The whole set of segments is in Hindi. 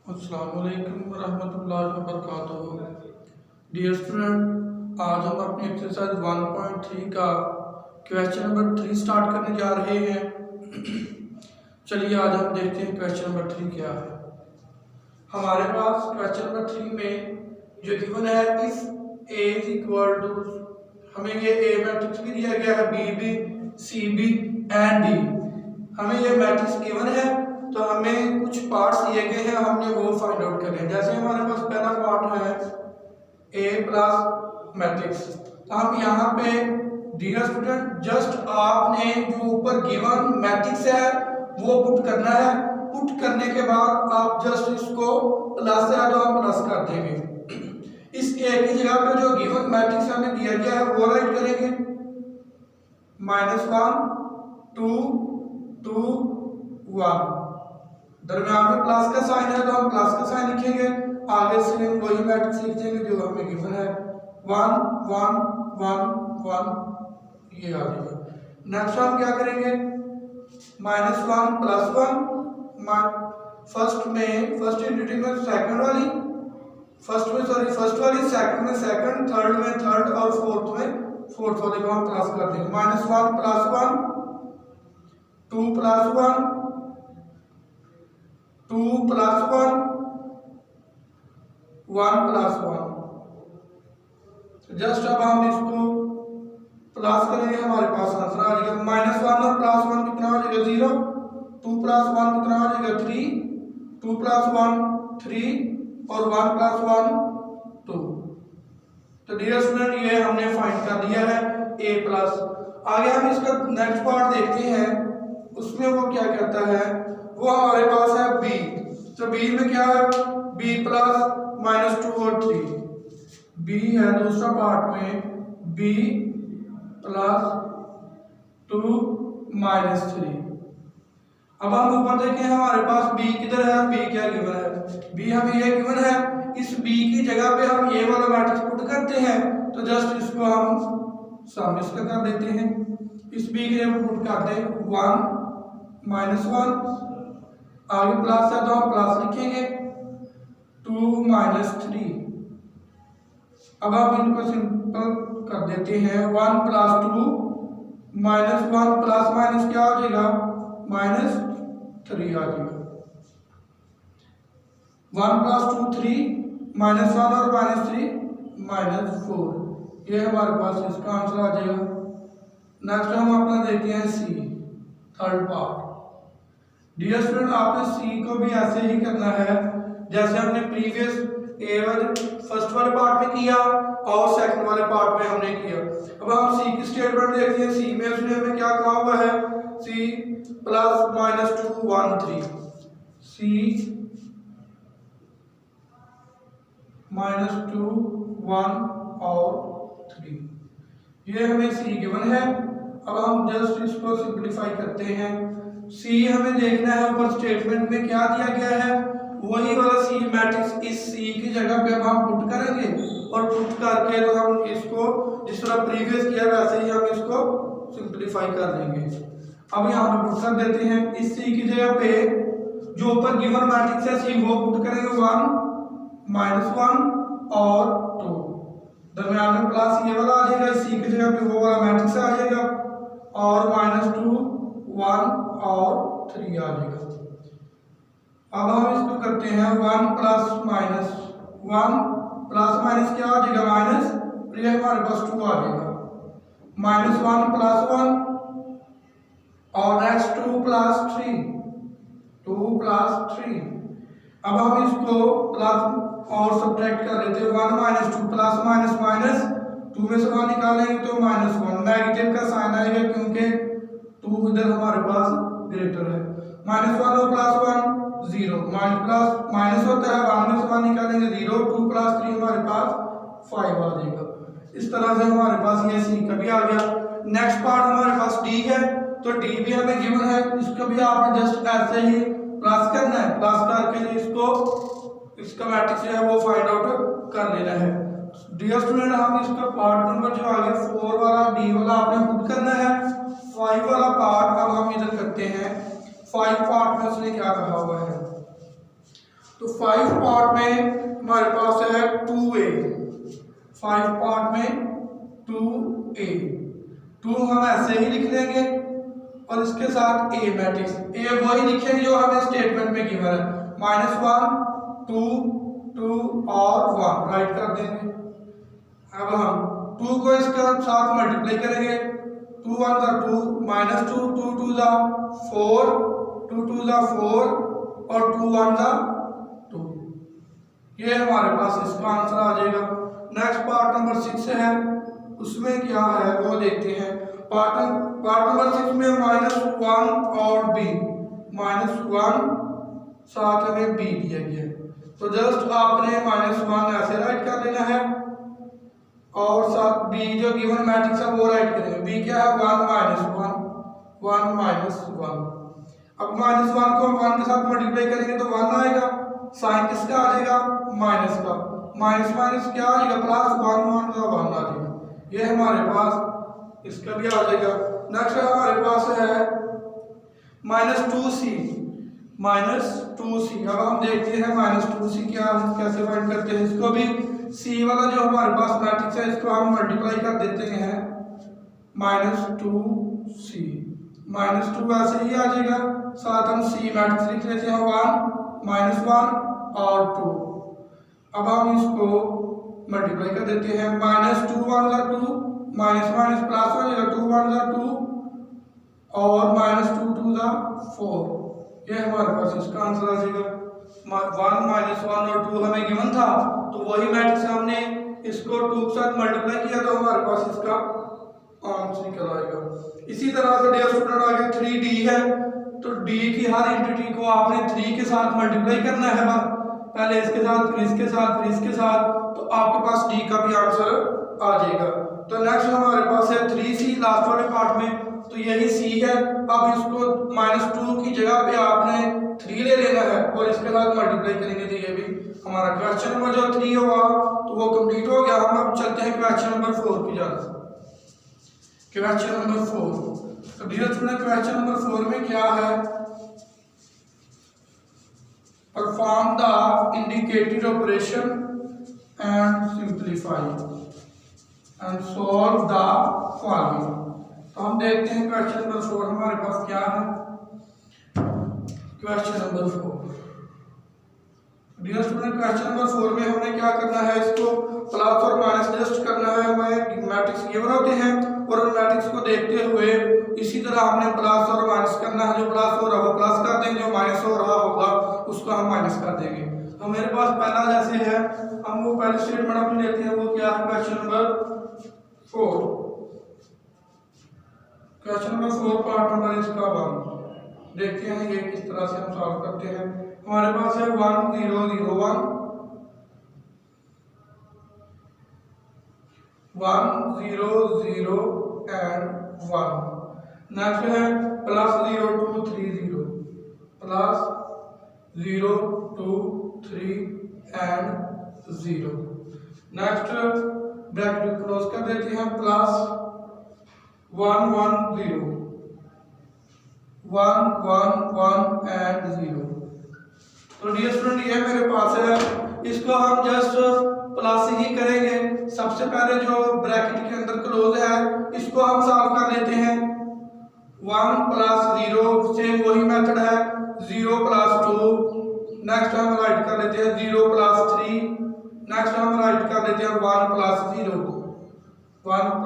अस्सलाम वालेकुम रहमतुल्लाहि व बरकातुहू। डियर स्टूडेंट, आज हम अपनी एक्सरसाइज 1.3 का क्वेश्चन नंबर 3 स्टार्ट करने जा रहे हैं। चलिए आज हम देखते हैं क्वेश्चन नंबर 3 क्या है। हमारे पास क्वेश्चन नंबर 3 में जो गिवन है if a is equal to, हमें ये ए मैट्रिक्स भी दिया गया है, बी भी, सी भी एंड डी। हमें ये मैट्रिक्स गिवन है तो हमें कुछ पार्ट्स दिए गए हैं, हमने वो फाइंड आउट करने हैं। जैसे हमारे पास पहला पार्ट है ए प्लस मैट्रिक्स, तो हम यहाँ पे डियर स्टूडेंट जस्ट आपने जो ऊपर गिवन मैट्रिक्स है वो पुट करना है। पुट करने के बाद आप जस्ट इसको प्लस है तो हम प्लस कर देंगे। इस ए की जगह पे जो गिवन मैट्रिक्स हमें दिया गया है वो राइट करेंगे, -1 2 2 1। दरम्यान में प्लस का साइन है तो हम प्लस का साइन लिखेंगे, आगे से हम वही मैट्रिक्स लिख देंगे जो हमें गिवन है 1 1 1 1, ये आ जाएगा। नेक्स्ट हम क्या करेंगे, -1 +1, फर्स्ट इंटीग्रल में सेकंड वाली, फर्स्ट वाली, सेकंड में सेकंड, थर्ड में थर्ड और फोर्थ में फोर्थ वाले को हम प्लस कर देंगे। -1 +1 2 +1 2 +1 1 +1। जस्ट अब हम इसको प्लस करेंगे, हमारे पास आंसर आ जाएगा -1 और +1 कितना हो जाएगा 0, 2 +1 कितना हो जाएगा 3, 2 +1 3 और 1 +1 2। तो डियर स्टूडेंट ये हमने फाइंड कर लिया है a प्लस। आगे हम इसका नेक्स्ट पार्ट देखते हैं, उसमें वो क्या कहता है। वो हमारे पास है b, तो b में क्या है, b प्लस -2 और 3, b है दूसरा पार्ट में b प्लस 2 -3। अब हम ऊपर देखें हमारे पास b किधर है, b क्या गिवन है, b हमें ये गिवन है। इस b की जगह पे हम ये वाला मैट्रिक्स पुट करते हैं, तो जस्ट इसको हम सामने इसका कर देते हैं। इस b की जगह पुट करते हैं 1 -1, आगे प्लस है तो हम प्लस लिखेंगे 2 -3। अब आप इनको सिंपल कर देते हैं, 1 + 2 -1 प्लस माइनस क्या हो जाएगा, -3 आ जाएगा। 1 + 2 3, -1 और -3 -4, ये हमारे पास इसका आंसर आ जाएगा। नेक्स्ट हम अपना देखते हैं सी, थर्ड पार्ट। डियर स्टूडेंट आपने सी को भी ऐसे ही करना है जैसे हमने प्रीवियस फर्स्ट वाले पार्ट में किया और सेकंड वाले पार्ट में हमने किया। अब हम सी की स्टेटमेंट देखते हैं। सी में उसने हमें क्या कहा हुआ है, सी प्लस -2 1 3, सी -2 1 और 3, ये हमें सी गिवन है। अब हम जस्ट इसको सिंपलीफाई करते हैं। सी हमें देखना है ऊपर स्टेटमेंट में क्या दिया गया है, वही वाला सी मैट्रिक्स इस सी की जगह पे अब हम पुट करेंगे और पुट करके तो हम इसको जिस तरह प्रीवियस किया वैसे ही हम इसको सिंपलीफाई कर देंगे। अब यहाँ पे पुट कर देते हैं, इस सी की जगह पे जो ऊपर गिवन मैट्रिक्स है सी वो पुट करेंगे 1 -1 और 2, दरम्यान में प्लस ये वाला आ जाएगा, सी की जगह पे वो वाला मैट्रिक्स आ जाएगा और -2 1 और 3 आ जाएगा। अब हम इसको करते हैं 1 + -1 प्लस माइनस क्या आ जाएगा माइनस, तो ये हमारे पास 2 आ जाएगा। -1 + 1 और नेक्स्ट 2 + 3, 2 + 3। अब हम इसको प्लस और सब्ट्रैक्ट कर लेते हैं, 1 - 2 प्लस माइनस माइनस 2 में से 1 निकालेंगे तो -1, नेगेटिव का साइन आएगा क्योंकि 2 इधर हमारे पास ग्रेटर है। -1 और +1 0, माइनस होता है 1 में से 1 निकालेंगे 0, 2 + 3 हमारे पास 5 आ जाएगा। इस तरह से हमारे पास ये सी का भी आ गया। नेक्स्ट पार्ट हमारे पास डी है, तो डी भी हमें गिवन है, इसको भी आपने जस्ट ऐसे ही प्लस करना है, प्लस करके इसको इसका मैट्रिक्स जो है वो फाइंड आउट कर लेना है। डियर स्टूडेंट हम इसका पार्ट नंबर जो आगे 4 वाला डी वाला आपने पुट करना है। 5 वाला पार्ट अब हम इधर करते हैं। 5 पार्ट में उसने क्या कहा हुआ है, तो 5 पार्ट में हमारे पास है 2a, 5 पार्ट में 2a, 2 हम ऐसे ही लिख लेंगे और इसके साथ a मैट्रिक्स, a वही लिखेंगे जो हमें स्टेटमेंट में गिवन है, -1 2 2 और 1 राइट कर देंगे। अब हम 2 को इसके साथ मल्टीप्लाई करेंगे, 2 1 ज़ा 2, -2 2 2 ज़ा 4, 2 2 ज़ा 4 और 2 1 ज़ा 2। ये हमारे पास इसका आंसर आ जाएगा। नेक्स्ट पार्ट नंबर 6 है, उसमें क्या है वो देखते हैं। पार्ट नंबर 6 में -1 और b, -1 साथ में b दिया गया है, तो जस्ट आपने -1 ऐसे राइट कर देना है और साथ b जो गिवन मैट्रिक्स है वो राइट करेंगे। b क्या है 1 -1 अब -1 को हम 1 के साथ मल्टीप्लाई करेंगे तो 1 आएगा, साइन किसका आ जाएगा माइनस का, माइनस माइनस क्या आ जाएगा प्लस, 1 1 का 1 आ जाएगा। ये हमारे पास इसका भी आ जाएगा। नेक्स्ट हमारे पास है -2c, अब हम देखते हैं -2c क्या हम कैसे फाइंड करते हैं। इसको भी c वाला जो हमारे पास मैट्रिक्स है इसको हम मल्टीप्लाई कर देते हैं, -2c, -2 ऐसे ही आ जाएगा, साथ हम c मैट्रिक्स लिख लेते हैं 1 -1 और 2। अब हम इसको मल्टीप्लाई कर देते हैं, -2 1 ज़ा 2, माइनस माइनस प्लस हो जाएगा, 2 1 ज़ा 2 और -2 2 ज़ा 4। ये हमारे पास इसका आंसर आ जाएगा। 1 -1 और 2 हमें गिवन था, तो वही मैट्रिक्स हमने इसको 2 के साथ मल्टीप्लाई किया तो हमारे पास इसका आंसर निकल आएगा। इसी तरह से डियर स्टूडेंट आगे 3d है, तो d की हर एंटिटी को आपने 3 के साथ मल्टीप्लाई करना है, पहले इसके साथ फिर इसके साथ फिर इसके साथ, तो आपके पास d का भी आंसर आ जाएगा। तो नेक्स्ट हमारे पास है 3c लास्ट वाले पार्ट में, तो यही c है। अब इसको -2 की जगह पे आपने 3 ले लेना है और इसके साथ मल्टीप्लाई करेंगे, तो ये भी हमारा क्वेश्चन नंबर जो 3 होगा तो वो कंप्लीट हो गया। हम अब चलते हैं क्वेश्चन नंबर 4 की जाने। क्वेश्चन नंबर 4, तो डियर स्टूडेंट क्वेश्चन नंबर 4 में क्या है, perform the indicated operation and simplify and solve the following. तो हम देखते हैं क्वेश्चन नंबर 4 हमारे पास क्या है। Question number 4, dear student question number 4 में हमने क्या करना है, इसको प्लस और माइनस जस्ट करना है। हमें मैट्रिक्स गिवन होते हैं और उन मैट्रिक्स को देखते हुए इसी तरह हमने प्लस और माइनस करना है। जो प्लस हो रहा है वो प्लस कर देंगे, जो माइनस हो रहा होगा उसको हम माइनस कर देंगे। तो मेरे पास पहला जैसे है, हम वो पहले स्टेटमेंट अपनी लेते हैं, वो क्या है question number 4। Question number 4 part number इसका 1 देखते हैं ये किस तरह से हम सॉल्व करते हैं। हमारे पास है 1 0 0 1 1 0 0 एंड 1। नेक्स्ट है +0 2 3 0 +0 2 3 एंड 0। नेक्स्ट ब्रैकेट क्लोज कर देते हैं, +1 1 0 1 1 1 एंड 0। तो डियर स्टूडेंट ये मेरे पास है, इसको हम जस्ट प्लस ही करेंगे। सबसे पहले जो ब्रैकेट के अंदर क्लोज है इसको हम सॉल्व कर लेते हैं। 1 + 0 सेम वही मेथड है, 0 + 2, नेक्स्ट हम राइट कर लेते हैं 0 + 3, नेक्स्ट हम राइट कर लेते हैं 1 + 0 1 +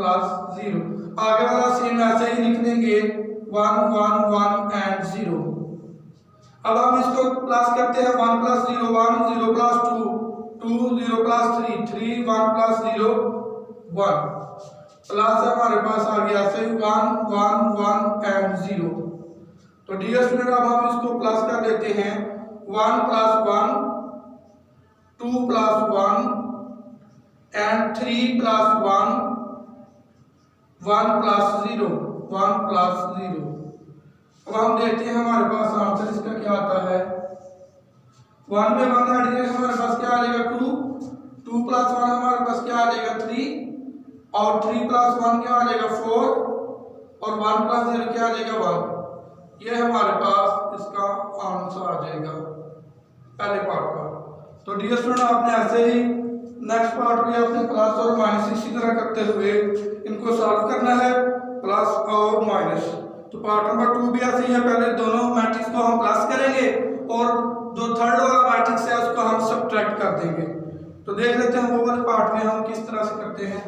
0। आगे वाला सेम ऐसे ही लिख देंगे 1 1 1 एंड 0। अब हम इसको प्लस करते हैं, 1 + 0 1 0 + 2 2 0 + 3 3 1 + 0 1 प्लस हमारे पास आ गया से 1 1 1 एंड 0। तो डियर स्टूडेंट अब हम इसको प्लस कर देते हैं, 1 + 1 2 + 1 एंड 3 + 1 1 + 0 1 + 0। अब हम देखते हैं हमारे पास आंसर इसका क्या आता है। 1 में 1 ऐड करेंगे हमारे पास क्या आ जाएगा 2 2 + 1 हमारे पास क्या आ जाएगा 3 और 3 + 1 क्या आ जाएगा 4 और 1 + 0 क्या आ जाएगा 1। ये हमारे पास इसका आंसर आ जाएगा। पहले पार्ट का। तो डियर स्टूडेंट आपने ऐसे ही नेक्स्ट पार्ट भी आपने प्लस और माइनस इसी तरह करते हुए इनको सॉल्व करना है, प्लस और माइनस। तो पार्ट नंबर 2 भी ऐसे ही है, पहले दोनों मैट्रिक्स को हम प्लस करेंगे और जो थर्ड वाला मैट्रिक्स है उसको हम सब्ट्रैक्ट कर देंगे। तो देख लेते हैं वो वाले पार्ट में हम किस तरह से करते हैं।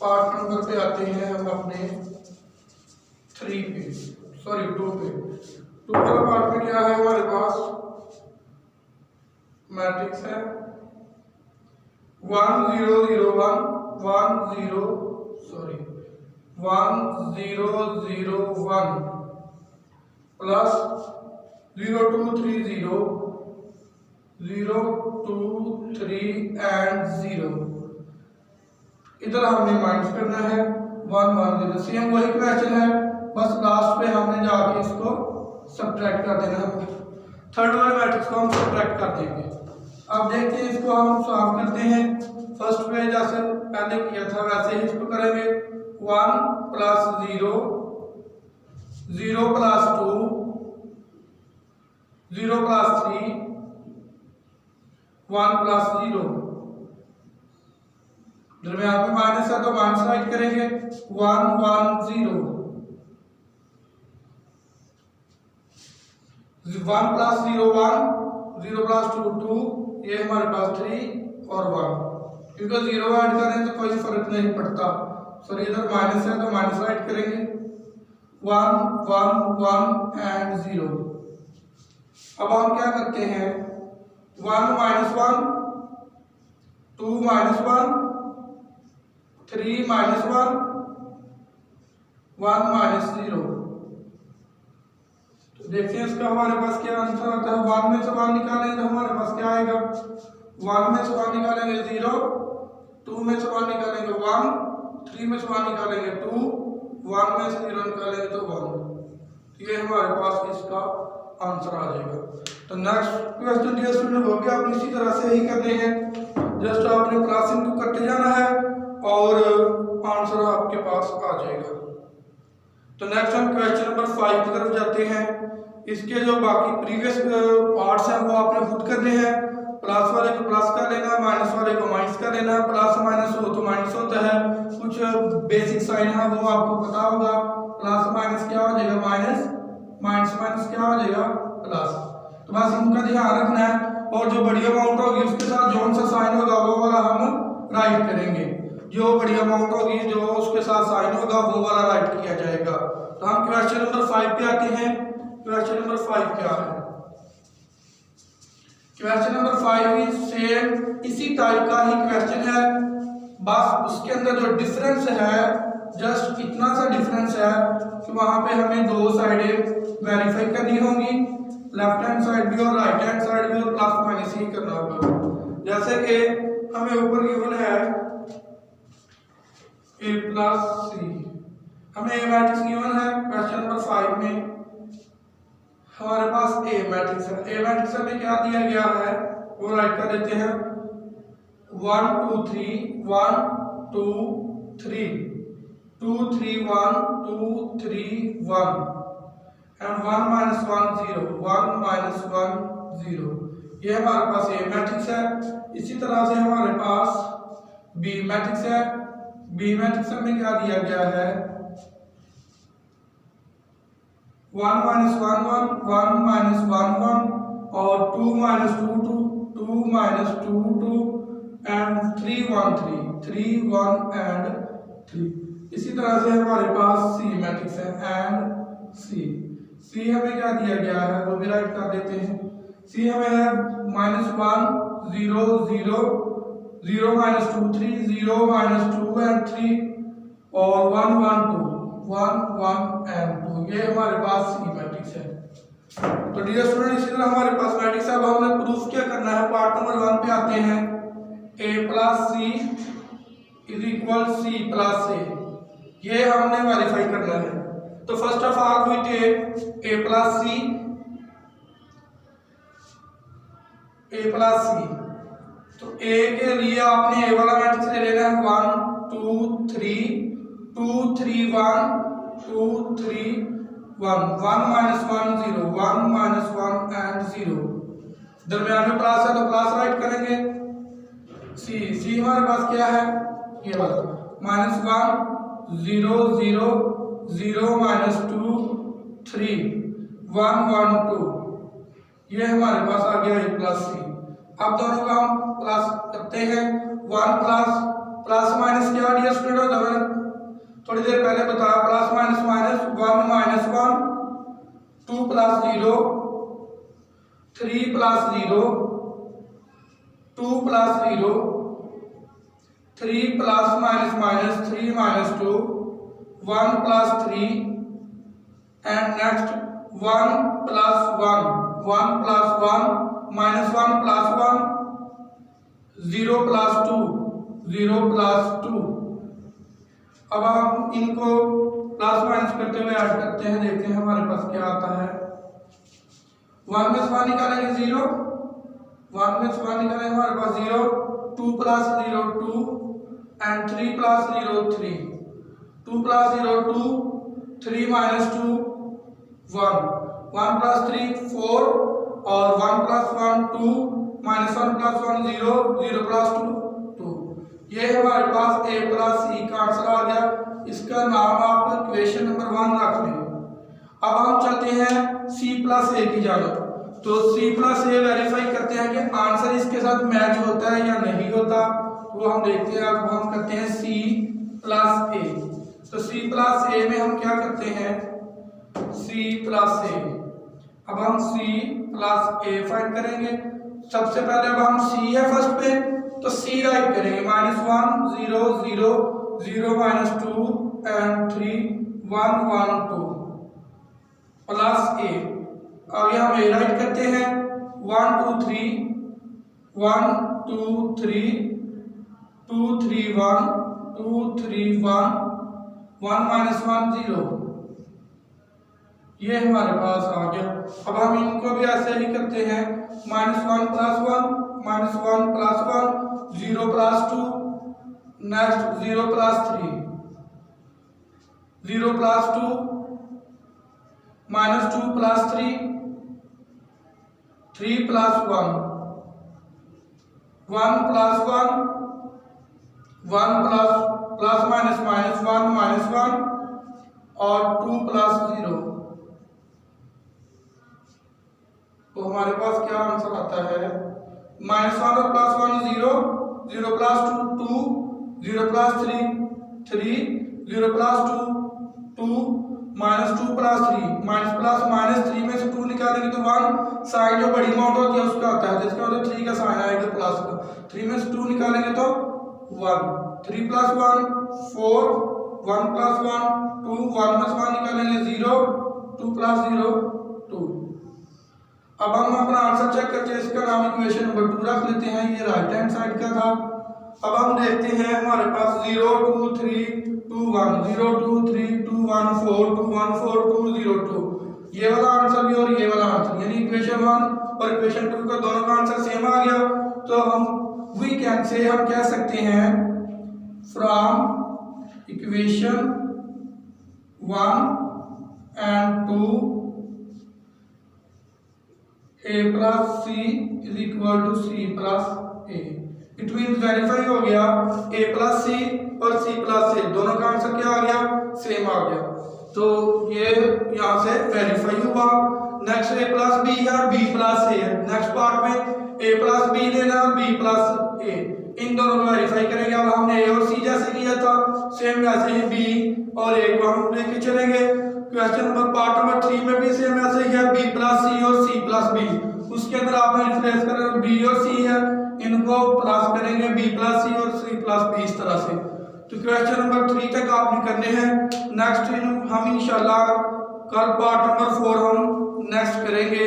पार्ट नंबर पे आते हैं हम अपने 2 पे। 2 वाला पार्ट में क्या है हमारे पास मैट्रिक्स है 1 0 0 1 1 0 0 1 प्लस 0 2 3 0 0 2 3 एंड 0। इधर हमने माइनस करना है 1 1 0। सेम वही क्वेश्चन है, बस लास्ट पे हमने जाके इसको सब्ट्रैक्ट कर देना है। थर्ड वाले मैट्रिक्स को हम सब्ट्रैक्ट कर देंगे। अब देखते हैं इसको हम सॉल्व करते हैं। फर्स्ट पे जैसे पहले किया था वैसे ही इसको करेंगे। 1 प्लस 0 0 प्लस 2 0 प्लस 3 1 प्लस 0। दरम्यान में माइनस है तो माइनस राइट करेंगे 1 1 0 1 प्लस 0 1 0 प्लस 2 2। ये हमारे पास 3 और 1, क्योंकि 0 ऐड करें तो कोई फर्क नहीं पड़ता। सॉरी इधर माइनस है तो माइनस राइट करेंगे 1 1 1 एंड 0। अब हम क्या करते हैं 1 माइनस 1 2 माइनस 1 3 माइनस 1 1 माइनस 0। तो देखते हैं इसका हमारे पास क्या आंसर आता है। 1 में से 1 निकालेंगे तो हमारे पास क्या आएगा। 1 में से 1 निकालेंगे 0, 2 में से 1 निकालेंगे 1, 3 में से 1 निकालेंगे 2, 1 में से 0 निकालेंगे तो 1। ये हमारे पास इसका आंसर आ जाएगा। तो नेक्स्ट क्वेश्चन डियर स्टूडेंट हो गया, आप इसी तरह से ही करने हैं। जस्ट आपने प्लस इनको करते जाना है और आंसर आपके पास आ जाएगा। तो नेक्स्ट हम क्वेश्चन नंबर 5 की तरफ जाते हैं। इसके जो बाकी प्रीवियस पार्ट्स हैं वो आपने खुद करने हैं। प्लस वाले को प्लस कर लेना, माइनस वाले को माइनस कर लेना। प्लस माइनस हो तो माइनस होता है, कुछ बेसिक साइन है वो आपको पता होगा। प्लस माइनस क्या हो जाएगा माइनस, माइनस माइनस क्या हो जाएगा प्लस। तो बस इनका ध्यान रखना है, और जो बड़ी अमाउंट होगी उसके साथ जो सा साइन होगा वो वाला हम राइट करेंगे। जो बड़ी अमाउंट होगी जो उसके साथ साइन होगा वो वाला राइट किया जाएगा। तो हम क्वेश्चन नंबर 5 पे आते हैं। क्वेश्चन नंबर 5 क्या है। क्वेश्चन नंबर 5 भी सेम इसी टाइप का ही क्वेश्चन है, बस उसके अंदर जो डिफरेंस है जस्ट इतना सा डिफरेंस है कि वहां पे हमें दो साइडें वेरीफाई करनी होंगी, लेफ्ट हैंड साइड भी और राइट हैंड साइड भी, और प्लस माइनस ही करना होगा। जैसे कि हमें ऊपर गिवन है a प्लस सी, हमें ए मैट्रिक्स गिवन है क्वेश्चन नंबर 5 में। हमारे पास ए मैट्रिक्स है, ए मैट्रिक्स में क्या दिया गया है वो राइट कर देते हैं 1 2 3 1 2 3 2 3 1 2 3 1 एंड 1 माइनस 1 0 1 माइनस 1 0। ये हमारे पास ए मैट्रिक्स है। इसी तरह से हमारे पास बी मैट्रिक्स है। बी मैट्रिक्स में क्या दिया गया है 1 माइनस 1 1 1 माइनस 1 1 और 2 माइनस 2 2 2 माइनस 2 2 एंड 3 1 3 3 1 एंड 3। इसी तरह से हमारे पास सी मैट्रिक्स है एंड सी। सी हमें क्या दिया गया है वो भी राइट कर देते हैं। सी हमें है -1 0 0 0 माइनस 2 3 0 माइनस 2 एंड 3 और 1 1 2 1 1 एंड 2। ये हमारे पास सी मैट्रिक्स है। तो डियर स्टूडेंट इसी तरह हमारे पास मैट्रिक्स है। अब हमने प्रूफ क्या करना है, पार्ट नंबर 1 पे आते हैं। a plus C is equal C plus A, ये हमने वेरीफाई करना है। तो first of all we take a plus C, a plus C. तो a के लिए आपने a वाला मैट्रिक्स ले लेना है 1 2 3 2 3 1 2 3 1 1 माइनस 1 0 1 माइनस 1 एंड 0, दरम्यान में प्लस है तो प्लस राइट करेंगे। सी हमारे पास क्या है, ये वाला -1 0 0 0 -2 3 1 1 2, ये हमारे पास आ गया प्लस सी। अब दोनों का हम प्लस करते हैं। 1 प्लस माइनस क्या डियर स्टूडेंट, मैंने थोड़ी देर पहले बताया, plus minus minus 1 -1 2 + 0 3 + 0 2 + 0 3 + -, 3 - 2 1 + 3 and next 1 + 1 1 + 1 -1 + 1 0 + 2 0 + 2। अब हम इनको प्लस माइनस करते हुए ऐड करते हैं, देखते हैं हमारे पास क्या आता है। 1 में से 1 निकालेंगे 0, 1 में से 1 निकालेंगे हमारे पास 0, 2 + 0 2 and 3 + 0 3, 2 + 0 2 3 - 2 1 1 + 3 4 और 1 + 1 2 -1 + 1 0 0 + 2 2। ये हमारे पास a + c का आंसर आ गया। इसका नाम आप इक्वेशन नंबर 1 रख लें। अब हम चलते हैं c + a की जानब। तो c + a वेरीफाई करते हैं कि आंसर इसके साथ मैच होता है या नहीं होता, वो हम देखते हैं। अब हम करते हैं c + a। तो c + a में हम क्या करते हैं, c + a। अब हम c + a फाइंड करेंगे। सबसे पहले अब हम c है फर्स्ट पे, तो c राइट करेंगे, -1 0 0 0 -2 and 3 1 1 2 + a। अब यहाँ हम a राइट करते हैं, 1 2 3 1 2 3 2 3 1 2 3 1 1 -1 0, ये हमारे पास आ गया। अब हम इनको भी ऐसे ही करते हैं, -1 + 1 -1 + 1 0 + 2 नेक्स्ट 0 + 3 0 + 2 -2 + 3 3 + 1 1 + 1 1 + -1 -1 और 2 + 0। तो हमारे पास क्या आंसर आता है, -1 और +1 0 0 + 2 2 0 + 3 3 0 + 2 2 -2 + 3 -3 में से 2 निकालेंगे तो 1 साइन जो बड़ी अमाउंट होती है उसका आता है, जिसका मतलब 3 का साइन आएगा प्लस का। 3 में से 2 निकालेंगे तो 1 3 + 1 4 1 + 1 2 1 में से 1 निकालेंगे 0 2 + 0 2। अब हम अपना आंसर चेक करते हैं। इसका नाम इक्वेशन नंबर 2 रख लेते हैं, ये राइट हैंड साइड का था। अब हम देखते हैं हमारे पास 0 2 3 2 1 0 2 3 2 1 4 2 1 4 2 0 2, ये वाला आंसर भी और ये वाला आंसर, यानी इक्वेशन 1 और इक्वेशन 2 का दोनों का आंसर सेम आ गया। तो हम वी कैन से हम कह सकते हैं from equation 1 and 2 a + c = c + a। It mean verify हो गया, a + c और c + a दोनों का आंसर क्या आ गया, सेम आ गया। तो ये यहाँ से वेरीफाई हुआ। नेक्स्ट a + b है और b + a है। नेक्स्ट पार्ट में a + b लेना और b + a, इन दोनों को वेरीफाई करेंगे। अब हमने a और c जैसे किया था सेम वैसे ही b और a को हम लेके चलेंगे। क्वेश्चन नंबर पार्ट नंबर 3 में भी सेम ऐसे ही है, b + c और c + b। उसके अंदर आपने रिप्लेस करना b और c है, इनको प्लस करेंगे b + c और c + b इस तरह से। तो क्वेश्चन नंबर 3 तक आपने करने हैं। नेक्स्ट हम इंशाल्लाह कल पार्ट नंबर 4 हम नेक्स्ट करेंगे।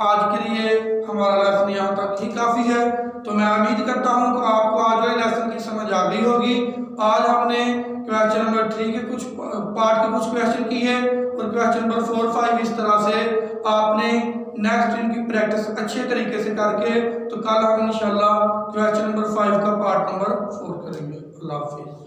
आज के लिए हमारा लेसन यहाँ तक ही काफ़ी है। तो मैं उम्मीद करता हूँ कि आपको आज वाले लेसन की समझ आ गई होगी। आज हमने क्वेश्चन नंबर 3 के कुछ पार्ट के कुछ क्वेश्चन किए और क्वेश्चन नंबर 4 5 इस तरह से आपने नेक्स्ट इनकी प्रैक्टिस अच्छे तरीके से करके, तो कल हम इंशाल्लाह क्वेश्चन नंबर 5 का पार्ट नंबर 4 करेंगे। अल्लाह हाफिज़।